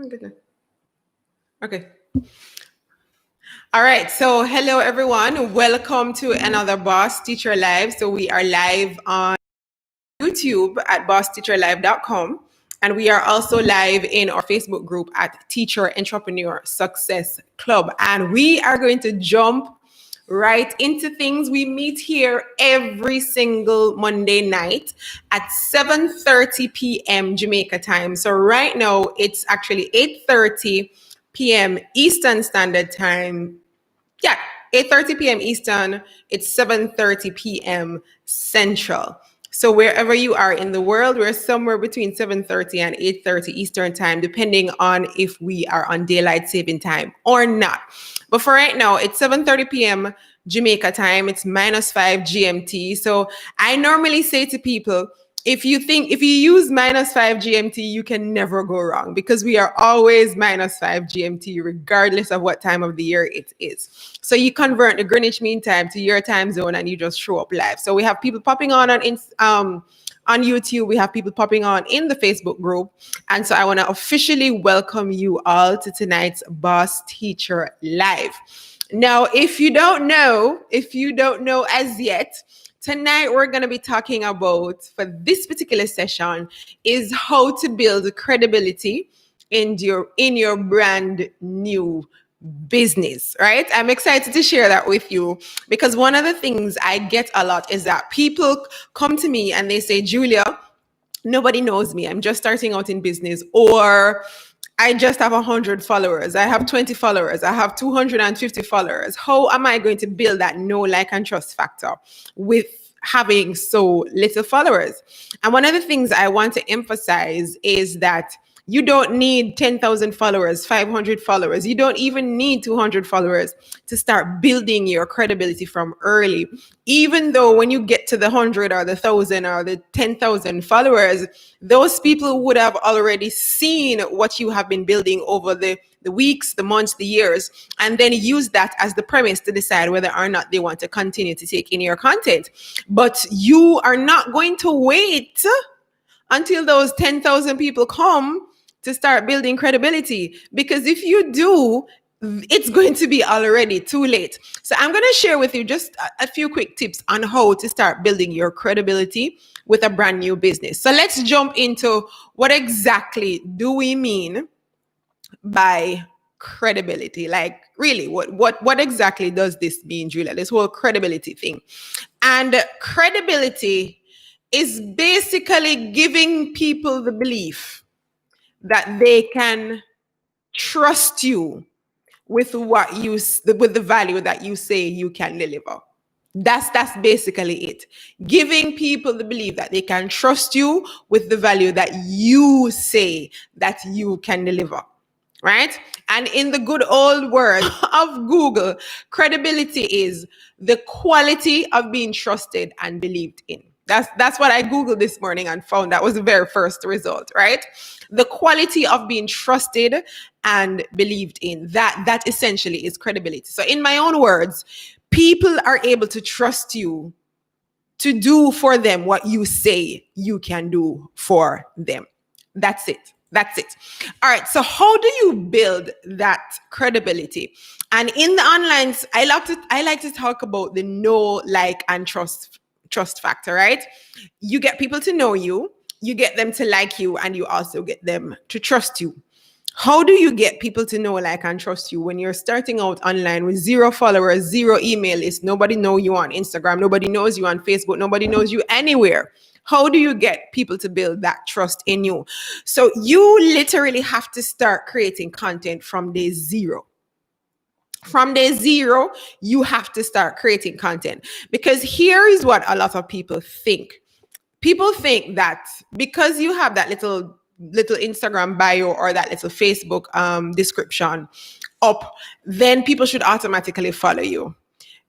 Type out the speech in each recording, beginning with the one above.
Oh, goodness. Okay. All right. So, hello, everyone. Welcome to another Boss Teacher Live. So, we are live on YouTube at bossteacherlive.com. And we are also live in our Facebook group at Teacher Entrepreneur Success Club. And we are going to jump right into things. We meet here every single Monday night at 7:30 p.m. Jamaica time. So right now it's actually 8:30 p.m. Eastern Standard Time. Yeah, 8:30 p.m. Eastern. It's 7:30 p.m. Central. So wherever you are in the world, we're somewhere between 7:30 and 8:30 Eastern time, depending on if we are on daylight saving time or not. But for right now, it's 7:30 p.m. Jamaica time. It's -5 GMT. So I normally say to people, if you use -5 GMT, you can never go wrong because we are always -5 GMT, regardless of what time of the year it is. So you convert the Greenwich Mean Time to your time zone and you just show up live. So we have people popping on YouTube. We have people popping on in the Facebook group. And so I want to officially welcome you all to tonight's Boss Teacher Live. Now, if you don't know as yet, tonight we're going to be talking about, for this particular session, is how to build credibility in your brand new business, right? I'm excited to share that with you because one of the things I get a lot is that people come to me and they say, Julia, nobody knows me. I'm just starting out in business, or I just have 100 followers. I have 20 followers. I have 250 followers. How am I going to build that know, like, and trust factor with having so little followers? And one of the things I want to emphasize is that you don't need 10,000 followers, 500 followers. You don't even need 200 followers to start building your credibility from early. Even though when you get to the 100 or the 1,000 or the 10,000 followers, those people would have already seen what you have been building over the weeks, the months, the years, and then use that as the premise to decide whether or not they want to continue to take in your content. But you are not going to wait until those 10,000 people come to start building credibility, because if you do, it's going to be already too late. So I'm going to share with you just a few quick tips on how to start building your credibility with a brand new business. So let's jump into what exactly do we mean by credibility. Like, really, what exactly does this mean, Julia? This whole credibility thing. And credibility is basically giving people the belief that they can trust you with with the value that you say you can deliver. That's basically it. Giving people the belief that they can trust you with the value that you say that you can deliver. Right? And in the good old word of Google, credibility is the quality of being trusted and believed in. That's what I Googled this morning and found that was the very first result, right? The quality of being trusted and believed in. That essentially is credibility. So in my own words, people are able to trust you to do for them what you say you can do for them. That's it. All right. So how do you build that credibility? And in the online, I like to talk about the know, like, and trust factor, right? You get people to know you, you get them to like you, and you also get them to trust you. How do you get people to know, like, and trust you when you're starting out online with 0 followers, 0 email list, nobody knows you on Instagram, nobody knows you on Facebook, nobody knows you anywhere? How do you get people to build that trust in you? So you literally have to start creating content from day 0. From day 0, you have to start creating content, because here is what a lot of people think. People think that because you have that little Instagram bio or that little Facebook description up, then people should automatically follow you.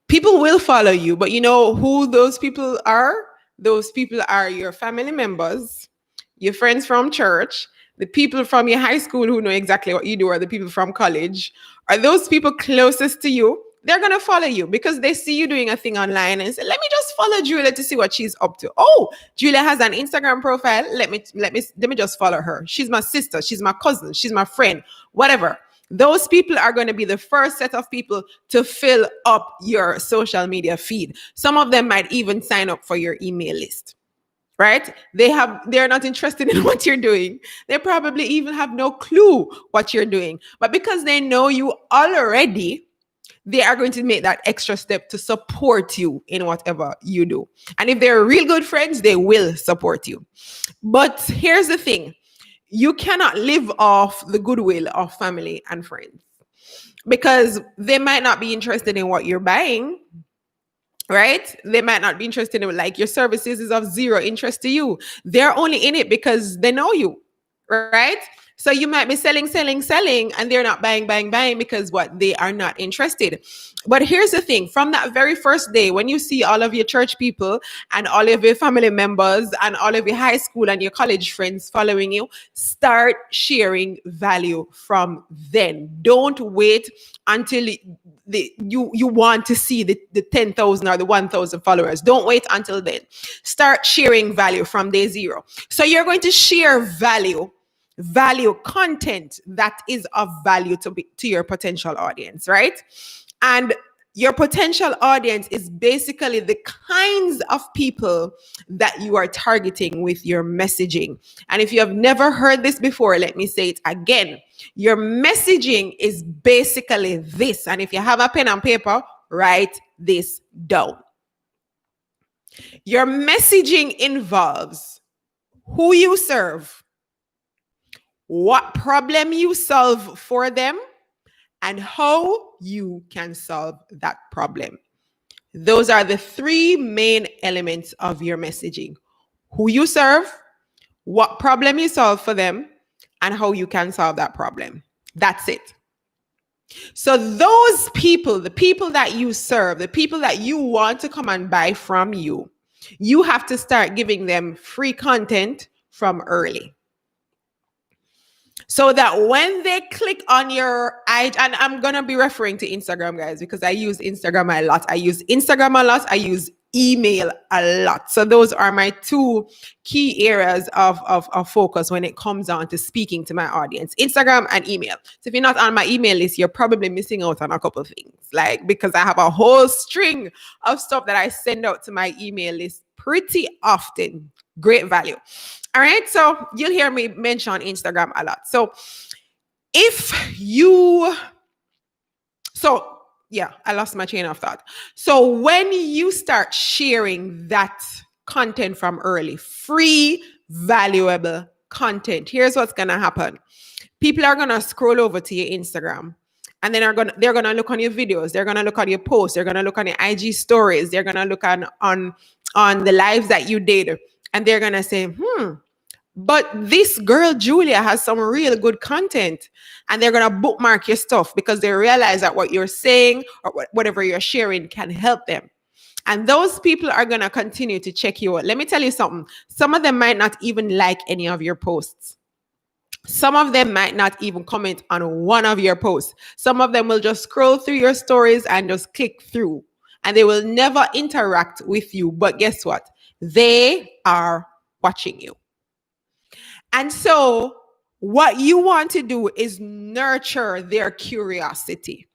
People will follow you, but you know who those people are? Those people are your family members, your friends from church, the people from your high school who know exactly what you do, or the people from college. Are those people closest to you? They're going to follow you because they see you doing a thing online and say, let me just follow Julia to see what she's up to. Oh, Julia has an Instagram profile. Let me just follow her. She's my sister. She's my cousin. She's my friend. Whatever. Those people are going to be the first set of people to fill up your social media feed. Some of them might even sign up for your email list. Right? They're not interested in what you're doing. They probably even have no clue what you're doing. But because they know you already, they are going to make that extra step to support you in whatever you do. And if they're real good friends, they will support you. But here's the thing. You cannot live off the goodwill of family and friends because they might not be interested in what you're buying. Right? They might not be interested in, like, your services is of zero interest to you. They're only in it because they know you, right? So you might be selling, and they're not buying because what? They are not interested. But here's the thing. From that very first day, when you see all of your church people and all of your family members and all of your high school and your college friends following you, start sharing value from then. Don't wait until you want to see the 10,000 or the 1,000 followers. Don't wait until then. Start sharing value from day zero. So you're going to share value content that is of value to your potential audience, right? And your potential audience is basically the kinds of people that you are targeting with your messaging. And if you have never heard this before, let me say it again. Your messaging is basically this. And if you have a pen and paper, write this down. Your messaging involves who you serve, what problem you solve for them, and how you can solve that problem. Those are the three main elements of your messaging: who you serve, what problem you solve for them, and how you can solve that problem. That's it. So those people, the people that you serve, the people that you want to come and buy from you, you have to start giving them free content from early. So that when they click on your, and I'm going to be referring to Instagram, guys, because I use Instagram a lot. I use email a lot. So those are my two key areas of focus when it comes on to speaking to my audience: Instagram and email. So if you're not on my email list, you're probably missing out on a couple of things, like, because I have a whole string of stuff that I send out to my email list pretty often. Great value. All right. So you'll hear me mention Instagram a lot. So I lost my chain of thought. So when you start sharing that content from early, free, valuable content, here's what's going to happen. People are going to scroll over to your Instagram, and then they're going to look on your videos. They're going to look on your posts. They're going to look on your IG stories. They're going to look on the lives that you did. And they're going to say, but this girl, Julia, has some real good content. And they're going to bookmark your stuff because they realize that what you're saying or whatever you're sharing can help them. And those people are going to continue to check you out. Let me tell you something. Some of them might not even like any of your posts. Some of them might not even comment on one of your posts. Some of them will just scroll through your stories and just click through. And they will never interact with you. But guess what? They are watching you. And so what you want to do is nurture their curiosity.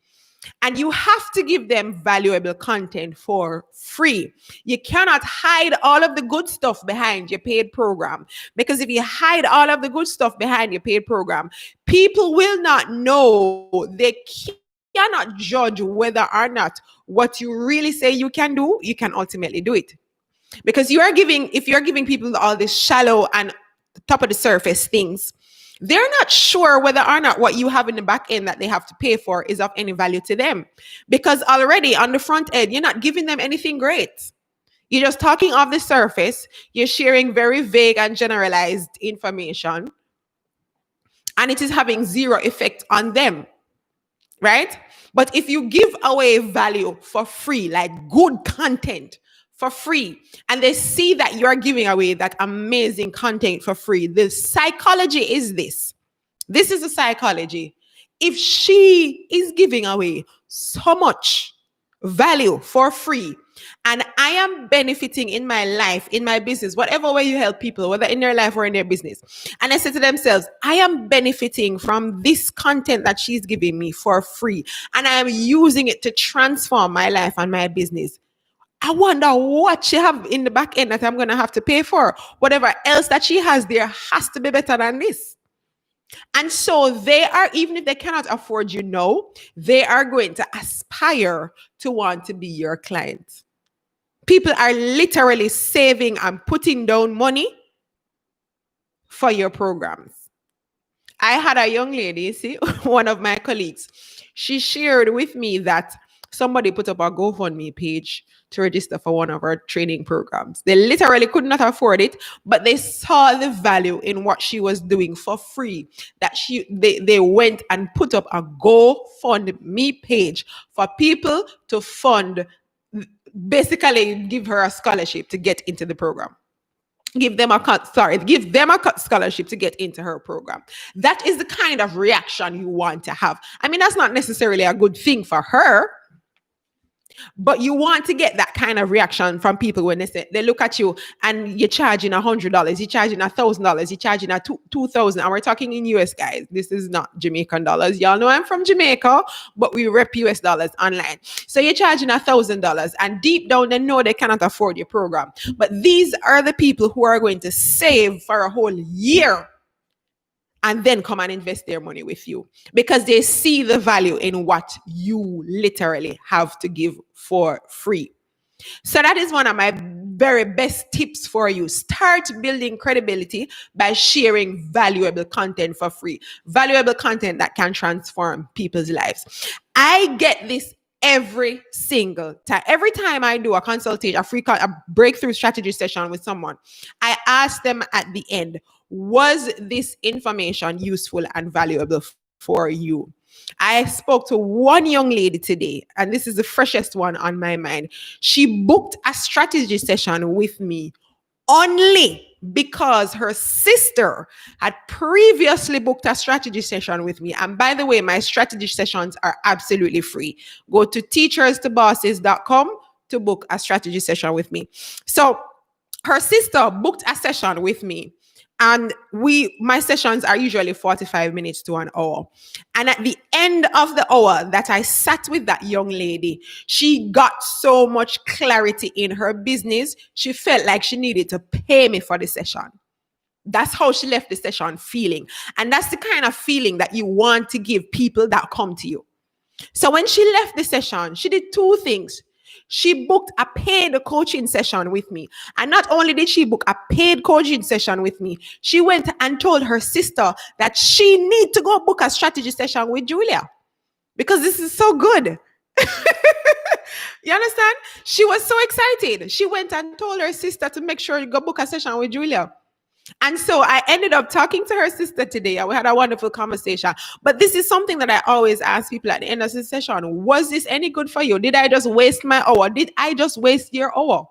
And you have to give them valuable content for free. You cannot hide all of the good stuff behind your paid program. Because if you hide all of the good stuff behind your paid program, people will not know. They cannot judge whether or not what you really say you can do, you can ultimately do it. Because if you're giving people all this shallow and top of the surface things, they're not sure whether or not what you have in the back end that they have to pay for is of any value to them. Because already on the front end, you're not giving them anything great. You're just talking off the surface. You're sharing very vague and generalized information. And it is having zero effect on them. Right? But if you give away value for free, like good content for free, and they see that you're giving away that amazing content for free, the psychology is this. This is the psychology. If she is giving away so much value for free, And I am benefiting in my life, in my business, whatever way you help people, whether in their life or in their business. And I say to themselves, I am benefiting from this content that she's giving me for free. And I am using it to transform my life and my business. I wonder what she have in the back end that I'm going to have to pay for. Whatever else that she has there has to be better than this. And so they are, even if they cannot afford you now, they are going to aspire to want to be your client. People are literally saving and putting down money for your programs. I had a young lady, you see, one of my colleagues, she shared with me that somebody put up a GoFundMe page to register for one of our training programs. They literally could not afford it, but they saw the value in what she was doing for free. That they went and put up a GoFundMe page for people to fund, basically give her a scholarship to get into the program. Give them a scholarship to get into her program. That is the kind of reaction you want to have. I mean, that's not necessarily a good thing for her, but you want to get that kind of reaction from people when they look at you and you're charging $100, you're charging $1,000, you're charging $2,000, and we're talking in US, guys. This is not Jamaican dollars. Y'all know I'm from Jamaica, but we rep US dollars online. So you're charging $1,000, and deep down they know they cannot afford your program. But these are the people who are going to save for a whole year and then come and invest their money with you because they see the value in what you literally have to give for free. So that is one of my very best tips for you. Start building credibility by sharing valuable content for free. Valuable content that can transform people's lives. I get this every single time. Every time I do a consultation, a breakthrough strategy session with someone, I ask them at the end, was this information useful and valuable for you? I spoke to one young lady today, and this is the freshest one on my mind. She booked a strategy session with me only because her sister had previously booked a strategy session with me. And by the way, my strategy sessions are absolutely free. Go to teacherstobosses.com to book a strategy session with me. So her sister booked a session with me. And my sessions are usually 45 minutes to an hour. And at the end of the hour that I sat with that young lady, she got so much clarity in her business. She felt like she needed to pay me for the session. That's how she left the session feeling. And that's the kind of feeling that you want to give people that come to you. So when she left the session, she did two things. She booked a paid coaching session with me. And not only did she book a paid coaching session with me, she went and told her sister that she need to go book a strategy session with Julia because this is so good. You understand? She was so excited. She went and told her sister to make sure you go book a session with Julia. And so I ended up talking to her sister today. We had a wonderful conversation. But this is something that I always ask people at the end of the session. Was this any good for you? Did I just waste my hour? Did I just waste your hour?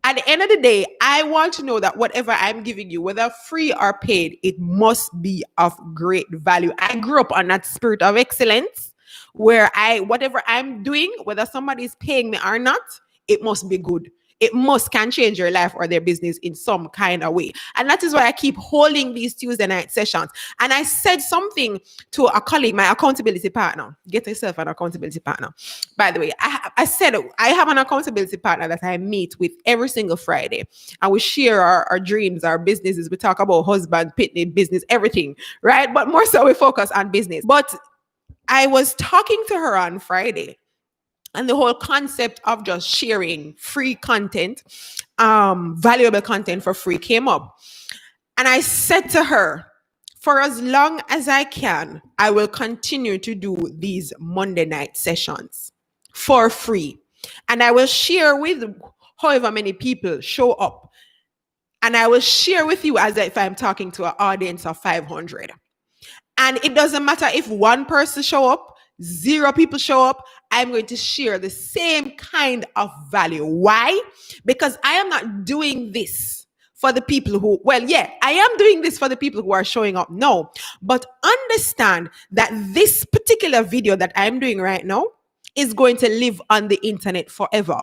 At the end of the day, I want to know that whatever I'm giving you, whether free or paid, it must be of great value. I grew up on that spirit of excellence where whatever I'm doing, whether somebody's paying me or not, it must be good. It can change your life or their business in some kind of way. And that is why I keep holding these Tuesday night sessions. And I said something to a colleague, my accountability partner. Get yourself an accountability partner. By the way, I said I have an accountability partner that I meet with every single Friday. And we share our dreams, our businesses. We talk about husband, picnic, business, everything, right? But more so we focus on business. But I was talking to her on Friday. And the whole concept of just sharing free content, valuable content for free came up. And I said to her, for as long as I can, I will continue to do these Monday night sessions for free. And I will share with however many people show up. And I will share with you as if I'm talking to an audience of 500. And it doesn't matter if one person show up, 0 people show up, I'm going to share the same kind of value. Why? Because I am not doing this for the people who, I am doing this for the people who are showing up. No, but understand that this particular video that I'm doing right now is going to live on the internet forever.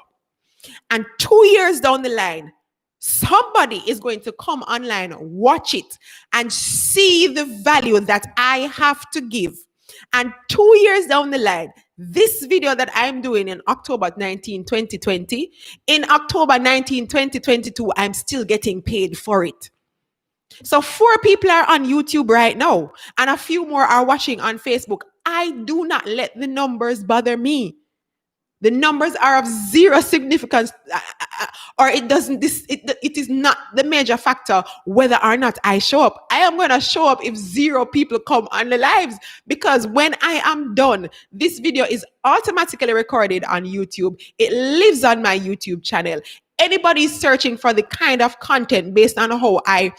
And 2 years down the line, somebody is going to come online, watch it, and see the value that I have to give. And 2 years down the line, this video that I'm doing in October 19, 2020, in October 19, 2022, I'm still getting paid for it. So 4 people are on YouTube right now, and a few more are watching on Facebook. I do not let the numbers bother me. The numbers are of zero significance, or it doesn't. It is not the major factor whether or not I show up. I am going to show up if 0 people come on the lives, because when I am done, this video is automatically recorded on YouTube. It lives on my YouTube channel. Anybody searching for the kind of content based on how I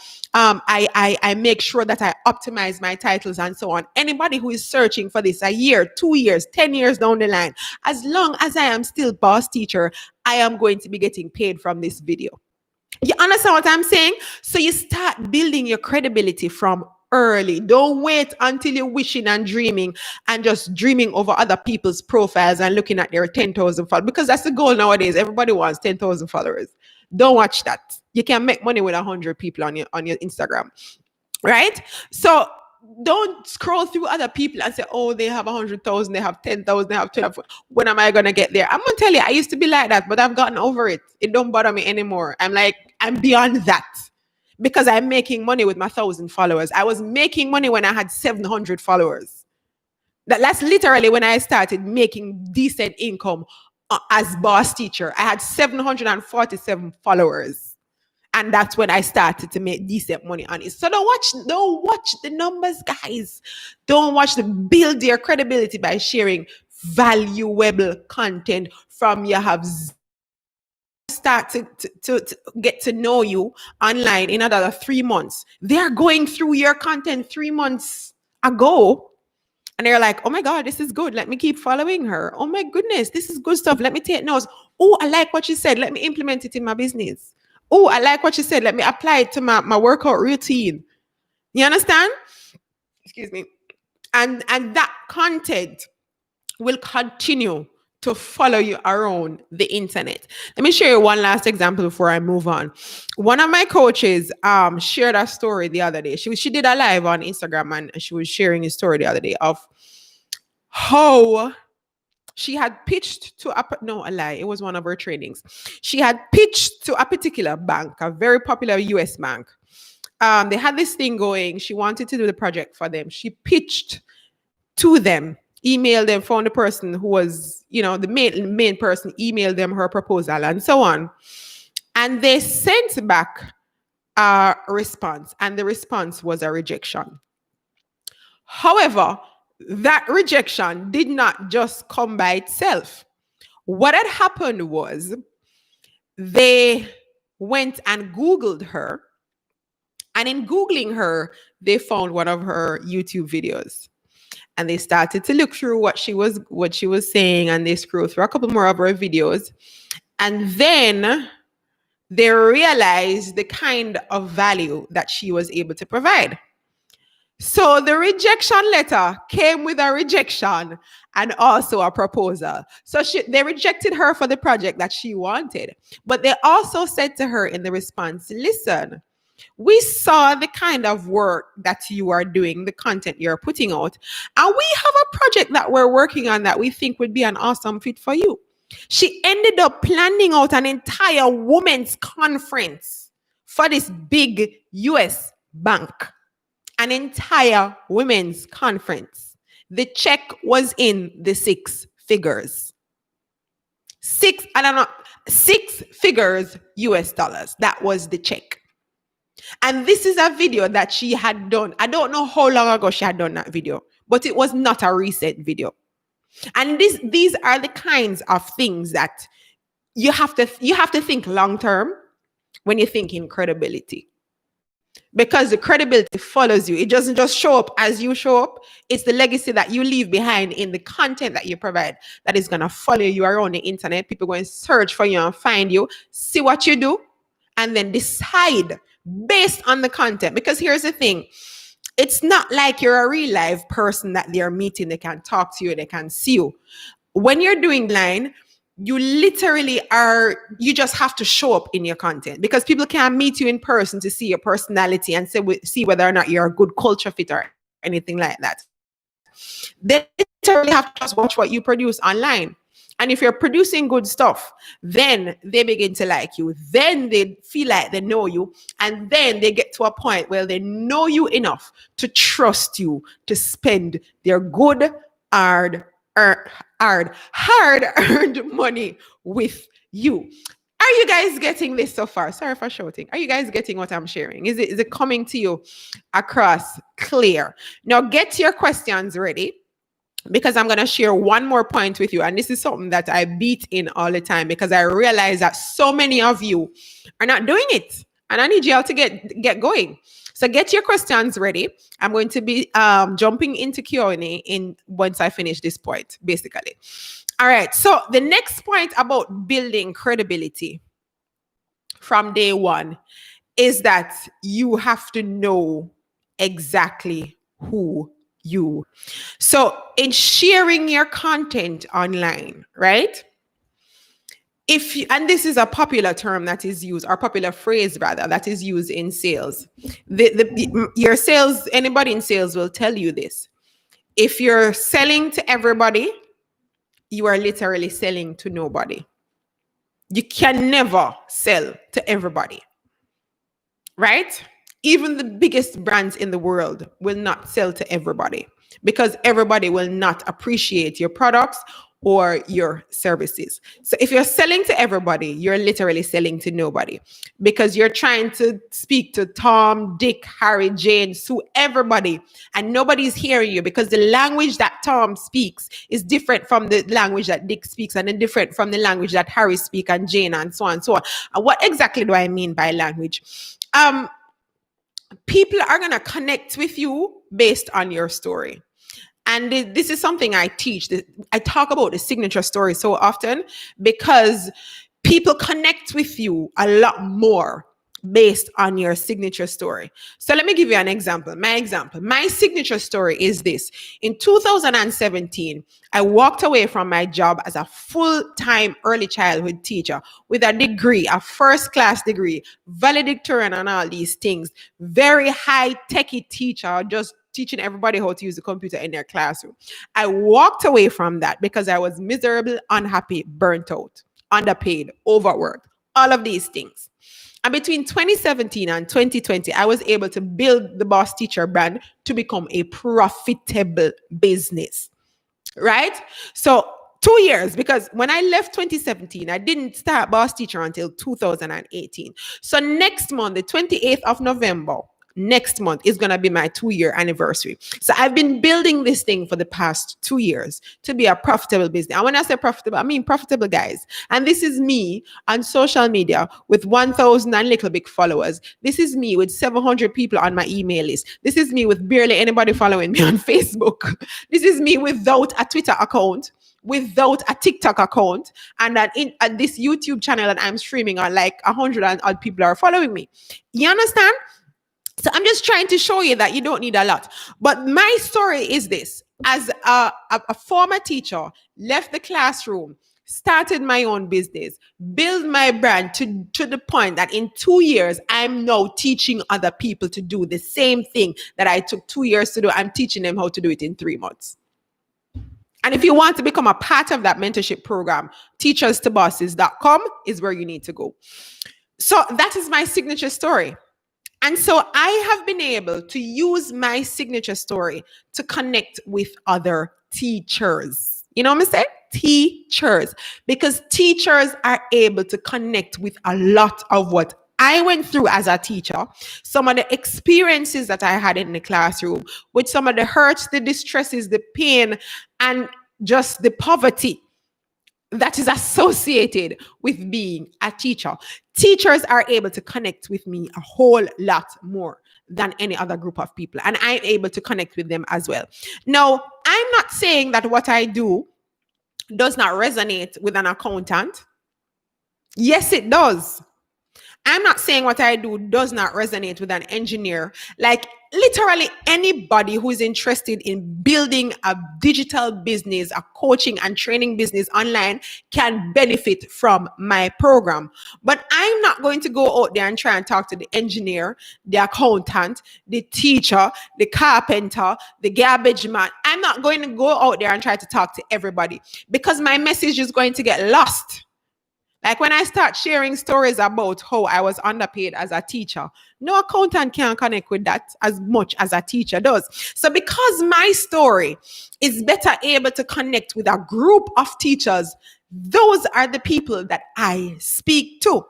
make sure that I optimize my titles and so on. Anybody who is searching for this a year, 2 years, 10 years down the line, as long as I am still boss teacher, I am going to be getting paid from this video. You understand what I'm saying? So you start building your credibility from early. Don't wait until you're wishing and dreaming and just dreaming over other people's profiles and looking at their 10,000 followers, because that's the goal nowadays. Everybody wants 10,000 followers. Don't watch that. You can make money with 100 people on your Instagram, right? So don't scroll through other people and say, oh, they have 100,000, they have 10,000, they have 12. When am I going to get there? I'm going to tell you, I used to be like that, but I've gotten over it. It don't bother me anymore. I'm beyond that, because I'm making money with my 1,000 followers. I was making money when I had 700 followers. That's literally when I started making decent income as boss teacher. I had 747 followers. And that's when I started to make decent money on it. So don't watch the numbers, guys. Don't watch build your credibility by sharing valuable content from you have start to get to know you online in another 3 months. They're going through your content 3 months ago. And they're like, oh my God, this is good. Let me keep following her. Oh my goodness, this is good stuff. Let me take notes. Oh, I like what she said. Let me implement it in my business. Oh, I like what she said. Let me apply it to my workout routine. You understand? Excuse me. And that content will continue to follow you around the internet. Let me share you one last example before I move on. One of my coaches shared a story the other day. She did a live on Instagram, and she was sharing a story the other day of how she had pitched to it was one of her trainings. She had pitched to a particular bank, a very popular US bank. They had this thing going. She wanted to do the project for them. She pitched to them, emailed them, found the person who was, the main person, emailed them her proposal and so on. And they sent back a response, and the response was a rejection. However, that rejection did not just come by itself. What had happened was they went and Googled her, and in Googling her, they found one of her YouTube videos. And they started to look through what she was saying, and they scrolled through a couple more of her videos. And then they realized the kind of value that she was able to provide. So the rejection letter came with a rejection and also a proposal. So they rejected her for the project that she wanted. But they also said to her in the response, listen, we saw the kind of work that you are doing, the content you're putting out, and we have a project that we're working on that we think would be an awesome fit for you. She ended up planning out an entire women's conference for this big US bank. An entire women's conference. The check was in the 6 figures. 6 figures US dollars. That was the check. And this is a video that she had done. I don't know how long ago she had done that video, but it was not a recent video. And these are the kinds of things that you have to think long term when you think in credibility. Because the credibility follows you. It doesn't just show up as you show up. It's the legacy that you leave behind in the content that you provide that is going to follow you around the internet. People going to search for you and find you, see what you do, and then decide based on the content. Because here's the thing. It's not like you're a real live person that they're meeting. They can talk to you. They can see you. When you're doing line, you literally you just have to show up in your content, because people can't meet you in person to see your personality and see whether or not you're a good culture fit or anything like that. They literally have to just watch what you produce online. And if you're producing good stuff, then they begin to like you. Then they feel like they know you. And then they get to a point where they know you enough to trust you to spend their good, hard-earned money with you. Are you guys getting this so far? Sorry for shouting. Are you guys getting what I'm sharing? Is it coming to you across clear? Now get your questions ready, because I'm going to share one more point with you. And this is something that I beat in all the time, because I realize that so many of you are not doing it. And I need you all to get going. So get your questions ready. I'm going to be jumping into Q&A once I finish this point, basically. All right. So the next point about building credibility from day one is that you have to know exactly who you. So in sharing your content online, right? And this is a popular term that is used, or popular phrase rather, that is used in sales. Your sales, anybody in sales will tell you this. If you're selling to everybody, you are literally selling to nobody. You can never sell to everybody, right? Even the biggest brands in the world will not sell to everybody, because everybody will not appreciate your products or your services. So if you're selling to everybody, you're literally selling to nobody, because you're trying to speak to Tom, Dick, Harry, Jane, Sue, everybody, and nobody's hearing you, because the language that Tom speaks is different from the language that Dick speaks, and then different from the language that Harry speaks, and Jane, and so on and so on. And what exactly do I mean by language? People are going to connect with you based on your story. And this is something I teach. I talk about the signature story so often, because people connect with you a lot more based on your signature story. So let me give you an example. My signature story is this. In 2017, I walked away from my job as a full-time early childhood teacher with a degree, a first-class degree, valedictorian and all these things. Very high-techy teacher, just teaching everybody how to use the computer in their classroom. I walked away from that because I was miserable, unhappy, burnt out, underpaid, overworked, all of these things. And between 2017 and 2020, I was able to build the Boss Teacher brand to become a profitable business, right? So 2 years, because when I left 2017, I didn't start Boss Teacher until 2018. So next month, the 28th of November, next month is going to be my 2-year anniversary. So I've been building this thing for the past 2 years to be a profitable business. And when I say profitable, I mean profitable, guys. And this is me on social media with 1,000 and little big followers. This is me with 700 people on my email list. This is me with barely anybody following me on Facebook. This is me without a Twitter account, without a TikTok account, and that at this YouTube channel that I'm streaming on, like 100 and odd people are following me. You understand? So I'm just trying to show you that you don't need a lot. But my story is this. As a former teacher, left the classroom, started my own business, build my brand to the point that in 2 years, I'm now teaching other people to do the same thing that I took 2 years to do. I'm teaching them how to do it in 3 months. And if you want to become a part of that mentorship program, teacherstobosses.com is where you need to go. So that is my signature story. And so I have been able to use my signature story to connect with other teachers. You know what I'm saying? Teachers. Because teachers are able to connect with a lot of what I went through as a teacher, some of the experiences that I had in the classroom, with some of the hurts, the distresses, the pain, and just the poverty that is associated with being a teacher. Teachers are able to connect with me a whole lot more than any other group of people. And I'm able to connect with them as well. Now, I'm not saying that what I do does not resonate with an accountant. Yes, it does. I'm not saying what I do does not resonate with an engineer. Like, literally anybody who is interested in building a digital business, a coaching and training business online can benefit from my program. But I'm not going to go out there and try and talk to the engineer, the accountant, the teacher, the carpenter, the garbage man. I'm not going to go out there and try to talk to everybody because my message is going to get lost. Like when I start sharing stories about how I was underpaid as a teacher, no accountant can connect with that as much as a teacher does. So because my story is better able to connect with a group of teachers, those are the people that I speak to,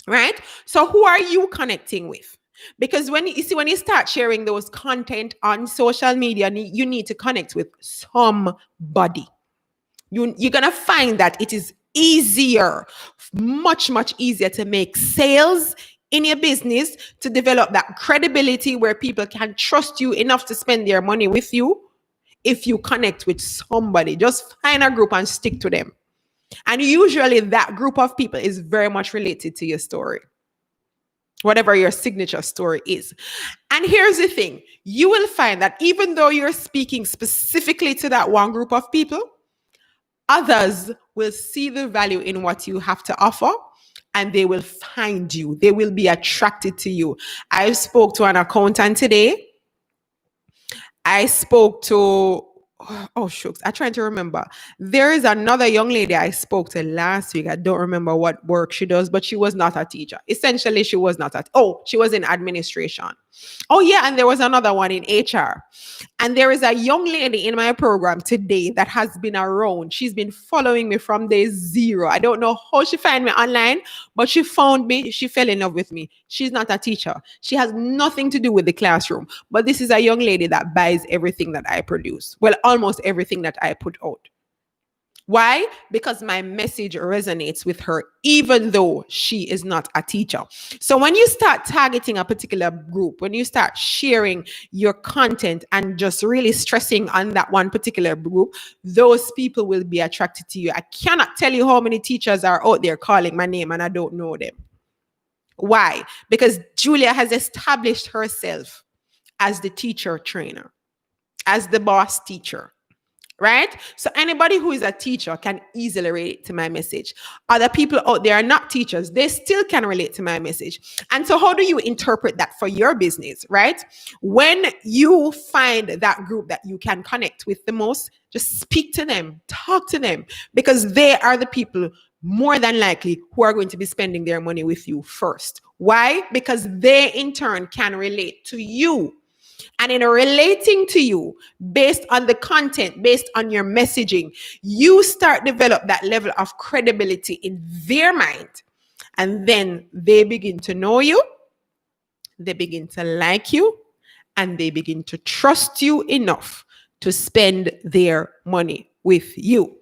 right? So who are you connecting with? Because when you start sharing those content on social media, you need to connect with somebody. You're going to find that it is easier, much, much easier to make sales in your business, to develop that credibility where people can trust you enough to spend their money with you if you connect with somebody. Just find a group and stick to them. And usually that group of people is very much related to your story, whatever your signature story is. And here's the thing. You will find that even though you're speaking specifically to that one group of people, others will see the value in what you have to offer and they will find you. They will be attracted to you. I spoke to an accountant today. I spoke to, oh shucks, I'm trying to remember. There is another young lady I spoke to last week. I don't remember what work she does, but she was not a teacher. Essentially, she was not she was in administration. Oh yeah, and there was another one in HR. And there is a young lady in my program today that has been around. She's been following me from day zero. I don't know how she found me online, but she found me. She fell in love with me. She's not a teacher. She has nothing to do with the classroom. But this is a young lady that buys everything that I produce. Well, almost everything that I put out. Why? Because my message resonates with her, even though she is not a teacher. So when you start targeting a particular group, when you start sharing your content and just really stressing on that one particular group, those people will be attracted to you. I cannot tell you how many teachers are out there calling my name and I don't know them. Why? Because Julia has established herself as the teacher trainer, as the boss teacher. Right? So anybody who is a teacher can easily relate to my message. Other people out there are not teachers. They still can relate to my message. And so how do you interpret that for your business, right? When you find that group that you can connect with the most, just speak to them, talk to them, because they are the people more than likely who are going to be spending their money with you first. Why? Because they in turn can relate to you. And in relating to you, based on the content, based on your messaging, you start develop that level of credibility in their mind. And then they begin to know you, they begin to like you, and they begin to trust you enough to spend their money with you.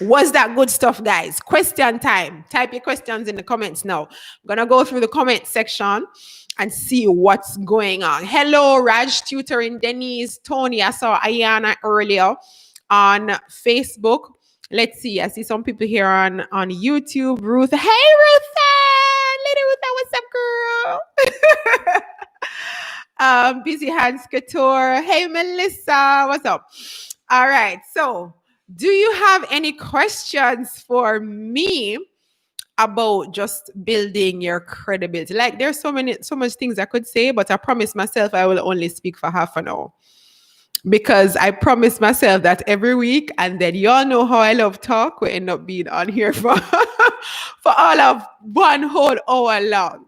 Was that good stuff, guys? Question time. Type your questions in the comments now. I'm going to go through the comment section and see what's going on. Hello, Raj Tutoring, Denise, Tony. I saw Ayana earlier on Facebook. Let's see. I see some people here on YouTube. Ruth. Hey, Rutha. Little Rutha, what's up, girl? Busy Hands Couture. Hey, Melissa. What's up? All right. So, do you have any questions for me about just building your credibility? Like there's so much things I could say, but I promised myself I will only speak for half an hour because I promised myself that every week, and then y'all know how I love talk. We end up being on here for all of one whole hour long.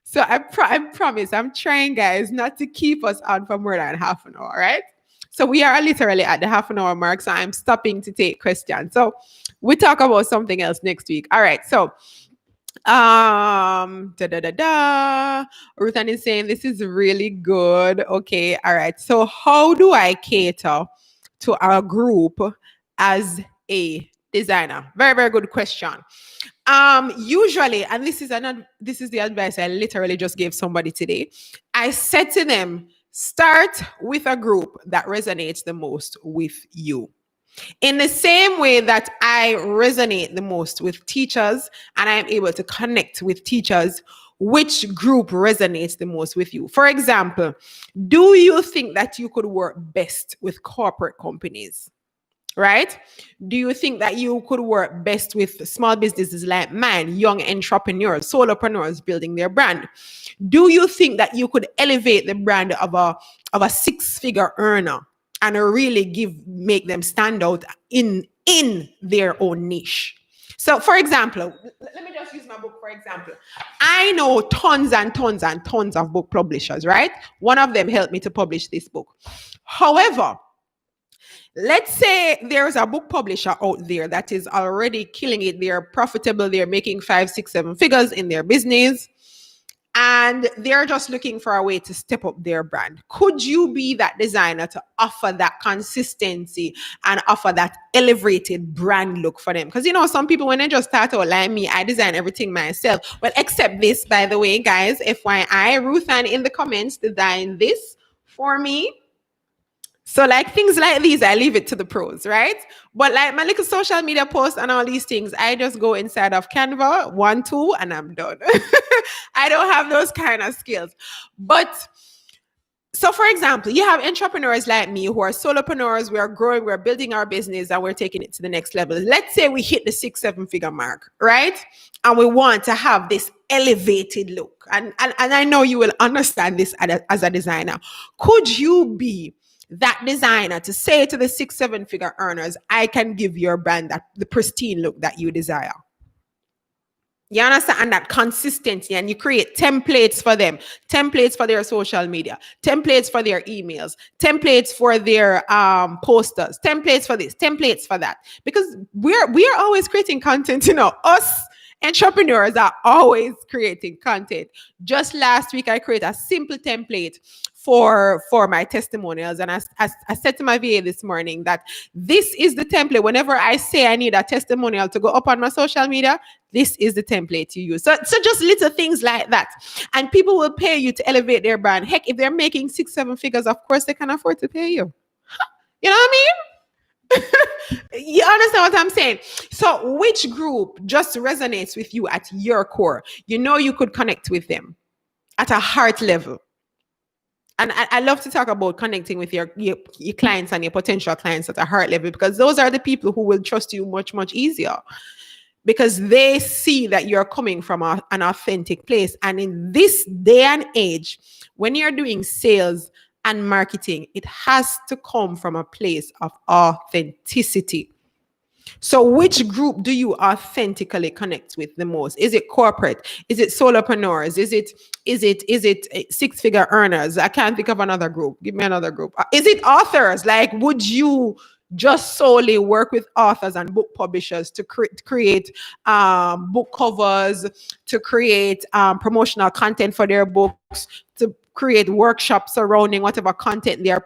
So I promise, I'm trying, guys, not to keep us on for more than half an hour, right? So we are literally at the half an hour mark. So I'm stopping to take questions. So we talk about something else next week. All right. So, Ruthan is saying this is really good. Okay. All right. So how do I cater to our group as a designer? Very, very good question. Usually, and this is the advice I literally just gave somebody today. I said to them, start with a group that resonates the most with you. In the same way that I resonate the most with teachers and I'm able to connect with teachers which group resonates the most with you? For example, do you think that you could work best with corporate companies? Right? Do you think that you could work best with small businesses like mine, young entrepreneurs, solopreneurs building their brand? Do you think that you could elevate the brand of a six-figure earner and really make them stand out in their own niche? So, for example, let me just use my book for example. I know tons and tons and tons of book publishers, right? One of them helped me to publish this book. However, let's say there's a book publisher out there that is already killing it. They're profitable. They're making 5, 6, 7 figures in their business. And they're just looking for a way to step up their brand. Could you be that designer to offer that consistency and offer that elevated brand look for them? Because, some people, when they just start out like me, I design everything myself. Well, except this, by the way, guys, FYI, Ruth Ann in the comments designed this for me. So like things like these, I leave it to the pros, right? But like my little social media posts and all these things, I just go inside of Canva, 1, 2, and I'm done. I don't have those kind of skills. But so for example, you have entrepreneurs like me who are solopreneurs. We are growing, we're building our business, and we're taking it to the next level. Let's say we hit the 6, 7 figure mark, right? And we want to have this elevated look. And I know you will understand this as a designer. Could you be that designer to say to the 6, 7 figure earners, I can give your brand the pristine look that you desire? You understand? And that consistency, and you create templates for them, templates for their social media, templates for their emails, templates for their posters, templates for this, templates for that. Because we are always creating content, us entrepreneurs are always creating content. Just last week, I created a simple template for my testimonials. And I said to my VA this morning that this is the template. Whenever I say I need a testimonial to go up on my social media, this is the template you use. So just little things like that. And people will pay you to elevate their brand. Heck, if they're making 6, 7 figures, of course they can afford to pay you. You know what I mean? You understand what I'm saying? So which group just resonates with you at your core? You could connect with them at a heart level. And I love to talk about connecting with your clients and your potential clients at a heart level, because those are the people who will trust you much, much easier, because they see that you're coming from an authentic place. And in this day and age, when you're doing sales and marketing, it has to come from a place of authenticity. So which group do you authentically connect with the most? Is it corporate? Is it solopreneurs? Is it 6-figure earners? I can't think of another group. Give me another group. Is it authors? Like, would you just solely work with authors and book publishers to create book covers, to create promotional content for their books, to create workshops surrounding whatever content they're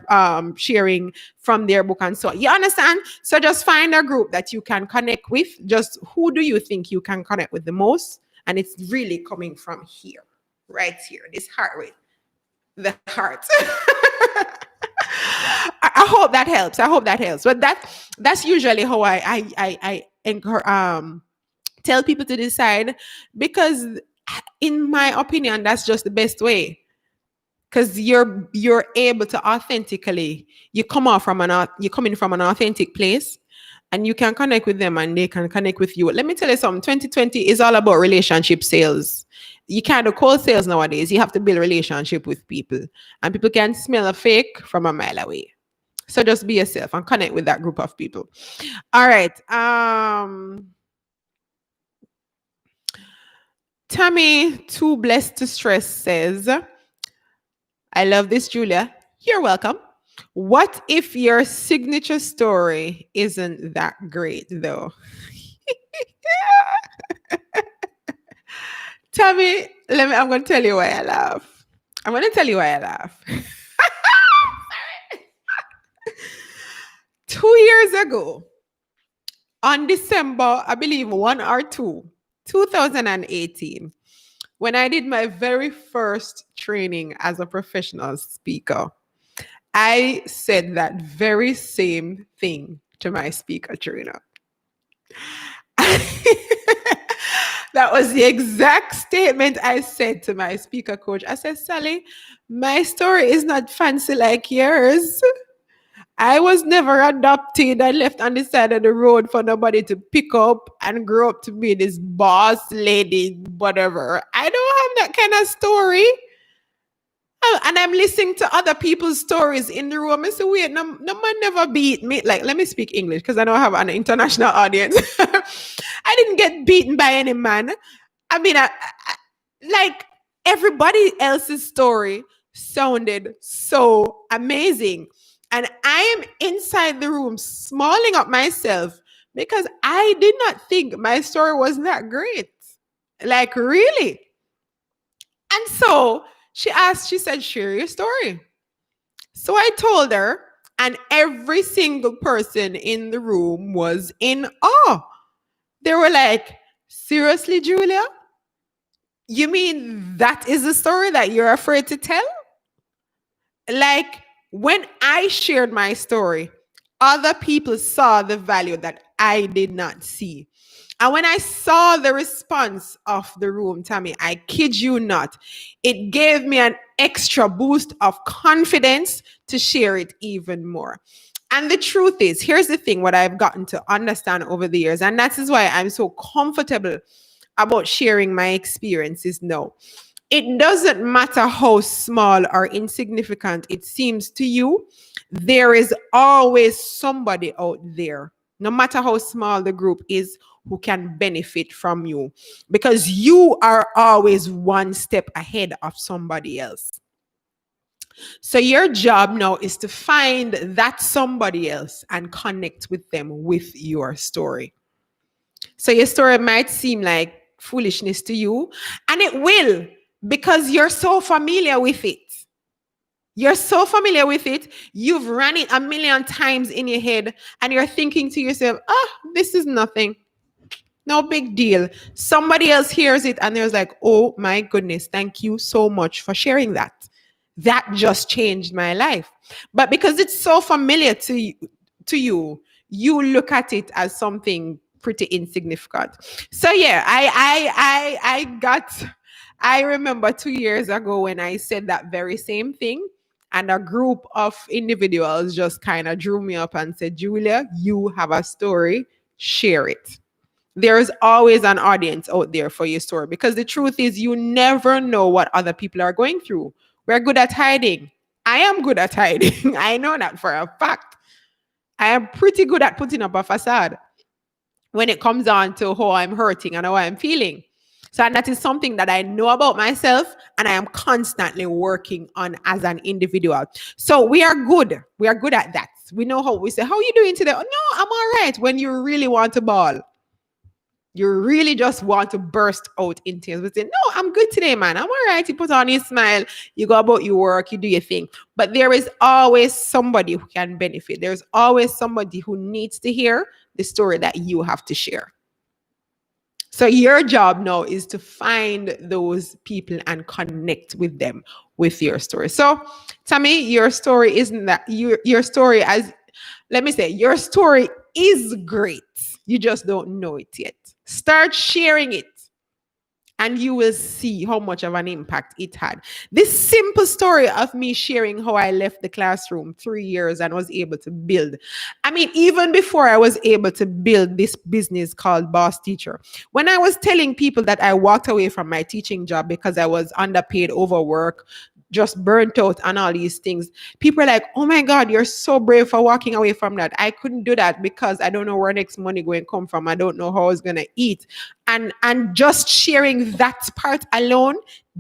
sharing from their book and so on? You understand? So just find a group that you can connect with. Just who do you think you can connect with the most? And it's really coming from here, right here, this heart rate, the heart. I hope that helps. But that's usually how I tell people to decide, because in my opinion, that's just the best way. Because you're able to authentically, you're coming from an authentic place, and you can connect with them and they can connect with you. Let me tell you something. 2020 is all about relationship sales. You can't do cold sales nowadays. You have to build a relationship with people, and people can smell a fake from a mile away. So just be yourself and connect with that group of people. All right. Tammy, too blessed to stress, says, I love this, Julia. You're welcome. What if your signature story isn't that great, though? Tammy, I'm going to tell you why I laugh. 2 years ago, on December, I believe 1 or 2, 2018, when I did my very first training as a professional speaker, I said that very same thing to my speaker trainer. That was the exact statement I said to my speaker coach. I said, Sally, my story is not fancy like yours. I was never adopted. I left on the side of the road for nobody to pick up and grow up to be this boss lady, whatever. I don't have that kind of story. And I'm listening to other people's stories in the room. I say, wait, no man never beat me. Like, let me speak English because I know I have an international audience. I didn't get beaten by any man. I mean, like everybody else's story sounded so amazing. And I am inside the room smiling at myself because I did not think my story was that great. Like, really? And so she said, share your story. So I told her, and every single person in the room was in awe. They were like, seriously, Julia? You mean that is a story that you're afraid to tell? Like, when I shared my story, other people saw the value that I did not see. And when I saw the response of the room, Tammy, I kid you not, it gave me an extra boost of confidence to share it even more. And the truth is, here's the thing, what I've gotten to understand over the years, and that is why I'm so comfortable about sharing my experiences now. It doesn't matter how small or insignificant it seems to you, there is always somebody out there, no matter how small the group is, who can benefit from you because you are always one step ahead of somebody else. So your job now is to find that somebody else and connect with them with your story. So your story might seem like foolishness to you, and it will because you're so familiar with it. You're so familiar with it. You've run it a million times in your head, and you're thinking to yourself, this is nothing. No big deal. Somebody else hears it and there's like, oh my goodness, thank you so much for sharing that. That just changed my life. But because it's so familiar to you look at it as something pretty insignificant. So yeah, I remember 2 years ago when I said that very same thing. And a group of individuals just kind of drew me up and said, Julia, you have a story, share it. There's always an audience out there for your story because the truth is you never know what other people are going through. We're good at hiding. I am good at hiding. I know that for a fact. I am pretty good at putting up a facade when it comes on to how I'm hurting and how I'm feeling. So, and that is something that I know about myself and I am constantly working on as an individual. So we are good. We are good at that. We know how we say, how are you doing today? Oh, no, I'm all right. When you really want to bawl. You really just want to burst out in tears. But say, no, I'm good today, man. I'm all right. You put on your smile. You go about your work. You do your thing. But there is always somebody who can benefit. There's always somebody who needs to hear the story that you have to share. So your job now is to find those people and connect with them with your story. So, Tammy, your story isn't that your story as let me say, your story is great. You just don't know it yet. Start sharing it and you will see how much of an impact it had. This simple story of me sharing how I left the classroom 3 years and was able to build. I mean, even before I was able to build this business called Boss Teacher, when I was telling people that I walked away from my teaching job because I was underpaid, overworked, just burnt out and all these things. People are like, oh my God, you're so brave for walking away from that. I couldn't do that because I don't know where next money going to come from. I don't know how I was going to eat. And just sharing that part alone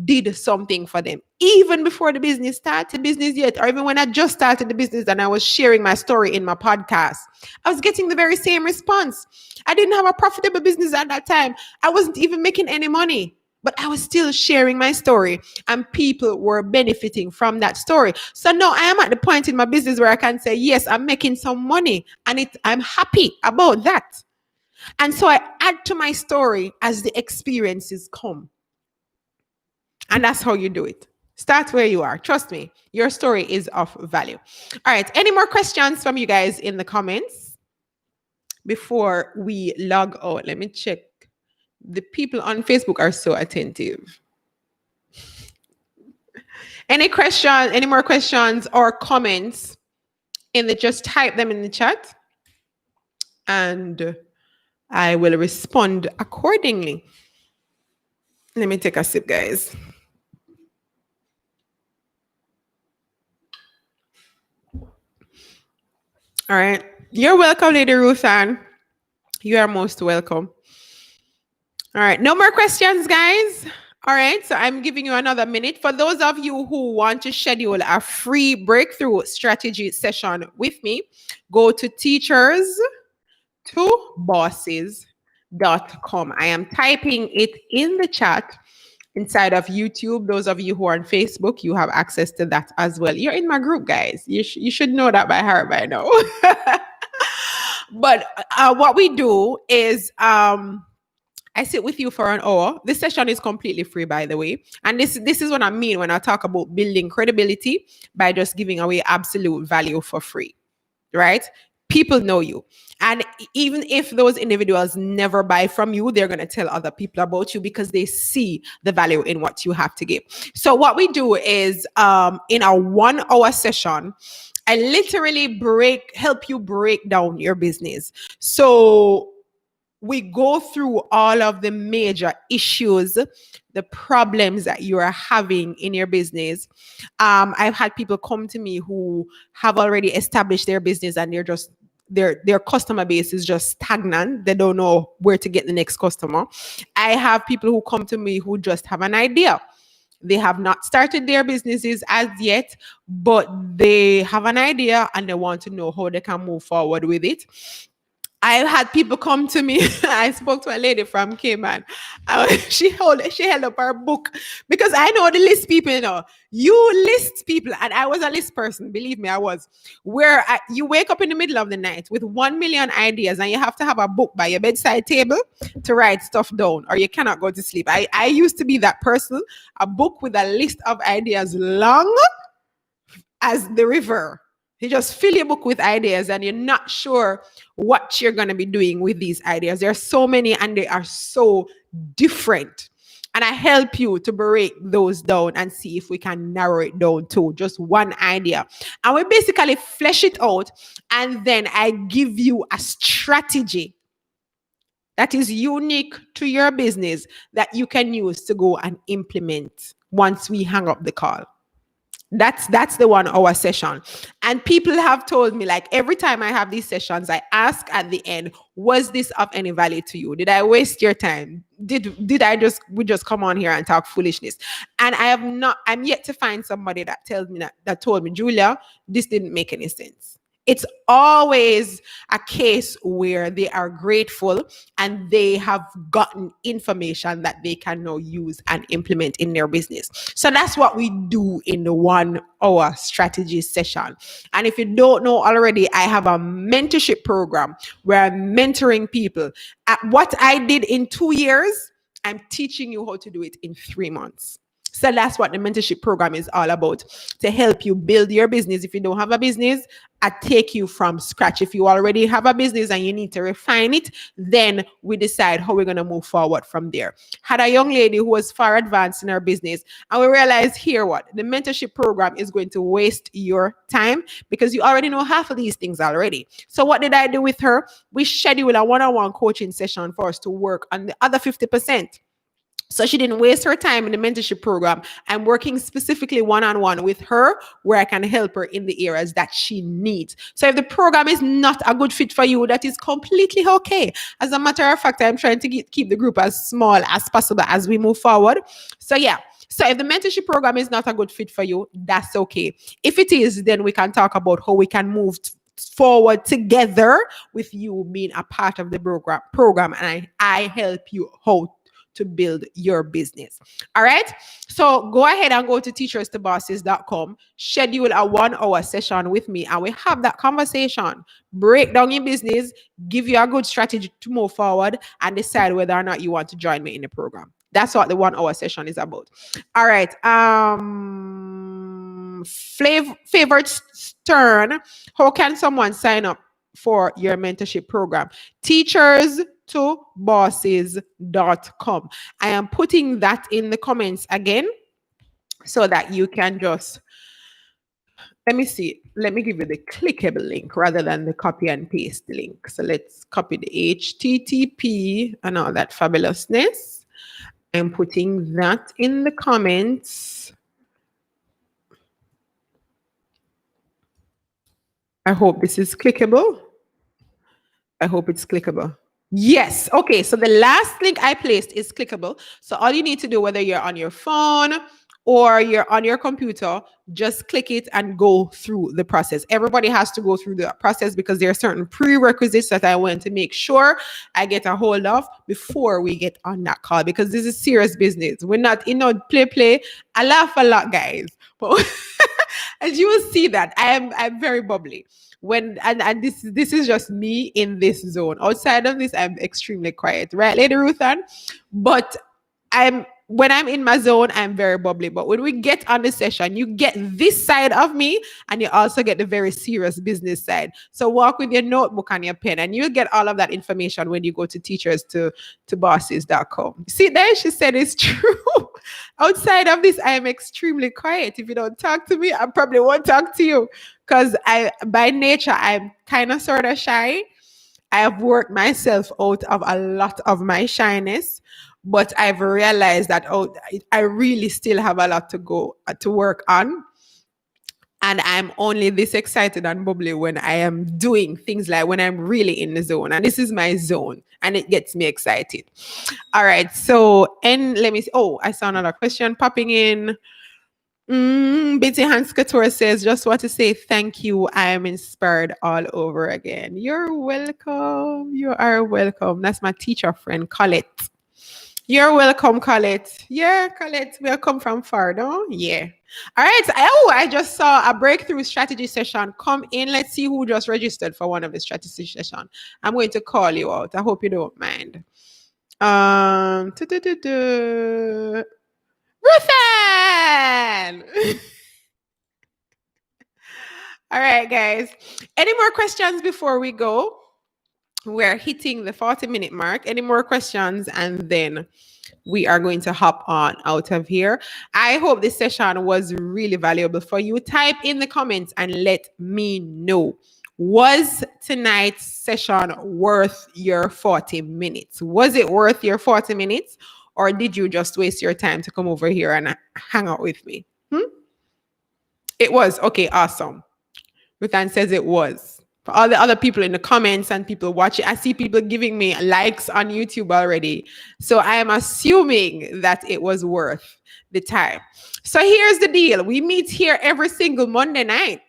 did something for them. Even before the business started business yet, or even when I just started the business and I was sharing my story in my podcast, I was getting the very same response. I didn't have a profitable business at that time. I wasn't even making any money. But I was still sharing my story and people were benefiting from that story. So now I am at the point in my business where I can say, yes, I'm making some money and I'm happy about that. And so I add to my story as the experiences come. And that's how you do it. Start where you are. Trust me, your story is of value. All right. Any more questions from you guys in the comments before we log out? Let me check The people on Facebook are so attentive. Any more questions or comments just type them in the chat and I will respond accordingly. Let me take a sip, guys. All right. You're welcome, Lady Ruthann. You are most welcome. All right. No more questions, guys. All right. So I'm giving you another minute. For those of you who want to schedule a free breakthrough strategy session with me, go to teachers2bosses.com. I am typing it in the chat inside of YouTube. Those of you who are on Facebook, you have access to that as well. You're in my group, guys. You should know that by heart by now. But what we do is I sit with you for an hour. This session is completely free, by the way. And this is what I mean when I talk about building credibility by just giving away absolute value for free, right? People know you. And even if those individuals never buy from you, they're going to tell other people about you because they see the value in what you have to give. So what we do is in our 1 hour session, I literally help you break down your business. So we go through all of the major issues, the problems that you are having in your business. I've had people come to me who have already established their business and they're just their customer base is just stagnant. They don't know where to get the next customer. I have people who come to me who just have an idea. They have not started their businesses as yet, but they have an idea and they want to know how they can move forward with it. I've had people come to me. I spoke to a lady from Cayman. She held up her book because I know the list people, you know. You list people, and I was a list person. Believe me, I was. Where you wake up in the middle of the night with 1 million ideas, and you have to have a book by your bedside table to write stuff down, or you cannot go to sleep. I used to be that person. A book with a list of ideas long as the river. You just fill your book with ideas and you're not sure what you're going to be doing with these ideas. There are so many and they are so different. And I help you to break those down and see if we can narrow it down to just one idea. And we basically flesh it out. And then I give you a strategy that is unique to your business that you can use to go and implement once we hang up the call. That's the 1 hour session. And people have told me, like, every time I have these sessions, I ask at the end, was this of any value to you? Did I waste your time? Did we just come on here and talk foolishness? And I'm yet to find somebody that tells me that told me, Julia, this didn't make any sense. It's always a case where they are grateful and they have gotten information that they can now use and implement in their business. So that's what we do in the 1 hour strategy session. And if you don't know already, I have a mentorship program where I'm mentoring people. At what I did in 2 years, I'm teaching you how to do it in 3 months. So that's what the mentorship program is all about, to help you build your business. If you don't have a business, I take you from scratch. If you already have a business and you need to refine it, then we decide how we're going to move forward from there. Had a young lady who was far advanced in her business, and we realized here what? The mentorship program is going to waste your time because you already know half of these things already. So what did I do with her? We scheduled a one-on-one coaching session for us to work on the other 50%. So she didn't waste her time in the mentorship program. I'm working specifically one-on-one with her where I can help her in the areas that she needs. So if the program is not a good fit for you, that is completely okay. As a matter of fact, I'm trying to keep the group as small as possible as we move forward. So yeah. So if the mentorship program is not a good fit for you, that's okay. If it is, then we can talk about how we can move forward together with you being a part of the program. And I help you how to build your business. All right. So go ahead and go to teacherstobosses.com, schedule a 1 hour session with me, and we have that conversation, break down your business, give you a good strategy to move forward, and decide whether or not you want to join me in the program. That's what the 1 hour session is about. All right. Favorite Stern, how can someone sign up for your mentorship program? Teachers bosses.com. I am putting that in the comments again so that you can just, let me see. Let me give you the clickable link rather than the copy and paste link. So let's copy the HTTP and all that fabulousness. I'm putting that in the comments. I hope this is clickable. I hope it's clickable. Yes. Okay. So the last link I placed is clickable. So all you need to do, whether you're on your phone or you're on your computer, just click it and go through the process. Everybody has to go through the process because there are certain prerequisites that I want to make sure I get a hold of before we get on that call, because this is serious business. We're not, play. I laugh a lot, guys. But as you will see that I'm very bubbly. And this is just me in this zone. Outside of this, I'm extremely quiet, right, Lady Ruthann? But when I'm in my zone, I'm very bubbly. But when we get on the session, you get this side of me and you also get the very serious business side. So walk with your notebook and your pen, and you'll get all of that information when you go to teachers to bosses.com. See there, she said it's true. Outside of this, I am extremely quiet. If you don't talk to me, I probably won't talk to you, because by nature, I'm kind of sort of shy. I have worked myself out of a lot of my shyness, but I've realized that I really still have a lot to go to work on. And I'm only this excited and bubbly when I am doing things, like when I'm really in the zone. And this is my zone, and it gets me excited. All right. So, and let me see. Oh, I saw another question popping in. Betty Hans Couture says, just want to say thank you. I am inspired all over again. You're welcome. You are welcome. That's my teacher friend, Colette. You're welcome, Colette. Yeah, Colette, we come from far, no? Yeah. All right. I just saw a breakthrough strategy session come in. Let's see who just registered for one of the strategy session. I'm going to call you out. I hope you don't mind. Ruthann! All right, guys. Any more questions before we go? We're hitting the 40-minute mark. Any more questions? And then we are going to hop on out of here. I hope this session was really valuable for you. Type in the comments and let me know. Was tonight's session worth your 40 minutes? Was it worth your 40 minutes? Or did you just waste your time to come over here and hang out with me? It was. Okay, awesome. Ruthann says it was. For all the other people in the comments and people watching, I see people giving me likes on YouTube already. So I am assuming that it was worth the time. So here's the deal. We meet here every single Monday night.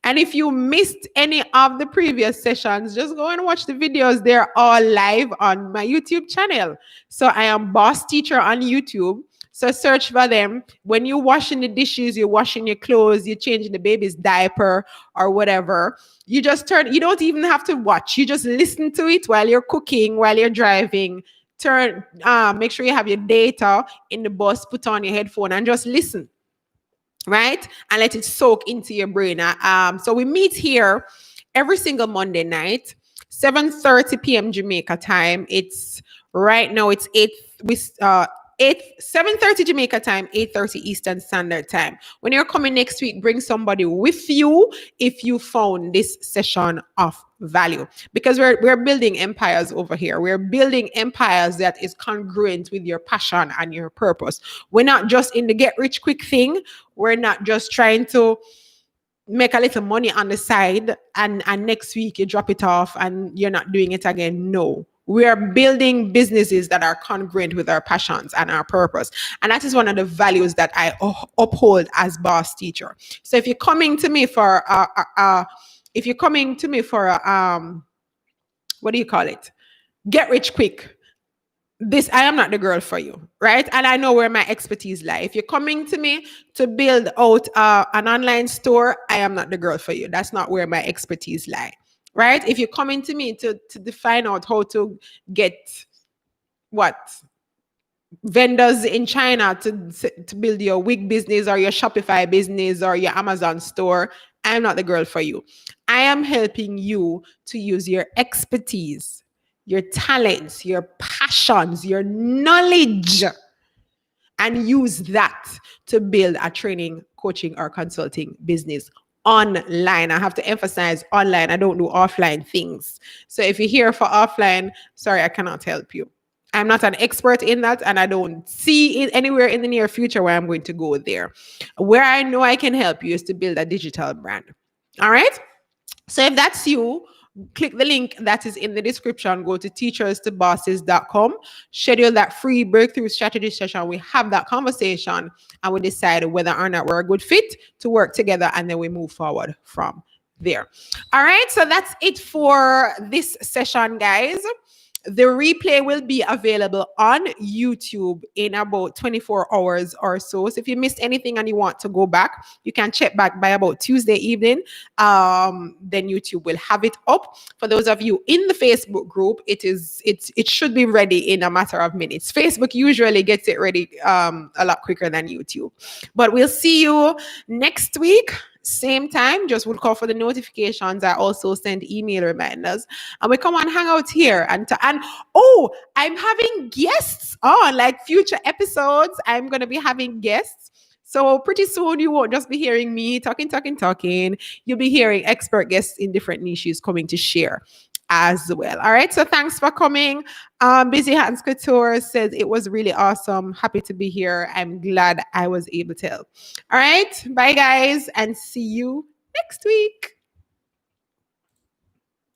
And if you missed any of the previous sessions, just go and watch the videos. They're all live on my YouTube channel. So I am Boss Teacher on YouTube. So search for them. When you're washing the dishes, you're washing your clothes, you're changing the baby's diaper or whatever, you just you don't even have to watch. You just listen to it while you're cooking, while you're driving. Make sure you have your data in the bus, put on your headphone and just listen. Right? And let it soak into your brain. So we meet here every single Monday night, 7:30 p.m. Jamaica time. It's right now, it's 7:30 Jamaica time, 8:30 Eastern Standard Time. When you're coming next week, bring somebody with you if you found this session of value, because we're building empires over here. We're building empires that is congruent with your passion and your purpose. We're not just in the get rich quick thing. We're not just trying to make a little money on the side and next week you drop it off and you're not doing it again. No. We are building businesses that are congruent with our passions and our purpose. And that is one of the values that I uphold as Boss Teacher. So if you're coming to me for what do you call it? Get rich quick. I am not the girl for you, right? And I know where my expertise lies. If you're coming to me to build out an online store, I am not the girl for you. That's not where my expertise lies. Right? If you're coming to me to define out how to get vendors in China to build your wig business or your Shopify business or your Amazon store, I'm not the girl for you. I am helping you to use your expertise, your talents, your passions, your knowledge, and use that to build a training, coaching, or consulting business online. I have to emphasize online. I don't do offline things. So if you're here for offline, sorry, I cannot help you. I'm not an expert in that, and I don't see it anywhere in the near future where I'm going to go there. Where I know I can help you is to build a digital brand. All right. So if that's you, click the link that is in the description. Go to teacherstobosses.com, schedule that free breakthrough strategy session. We have that conversation and we decide whether or not we're a good fit to work together, and then we move forward from there. All right, so that's it for this session, guys. The replay will be available on YouTube in about 24 hours or so. So if you missed anything and you want to go back, you can check back by about Tuesday evening. Then YouTube will have it up. For those of you in the Facebook group, it should be ready in a matter of minutes. Facebook usually gets it ready a lot quicker than YouTube. But we'll see you next week. Same time, just look out for the notifications. I also send email reminders, and we come and hang out here. And I'm having guests on, like future episodes. I'm gonna be having guests. So pretty soon you won't just be hearing me talking. You'll be hearing expert guests in different niches coming to share as well. All right. So thanks for coming. Busy Hands Couture says it was really awesome. Happy to be here. I'm glad I was able to help. All right. Bye, guys, and see you next week.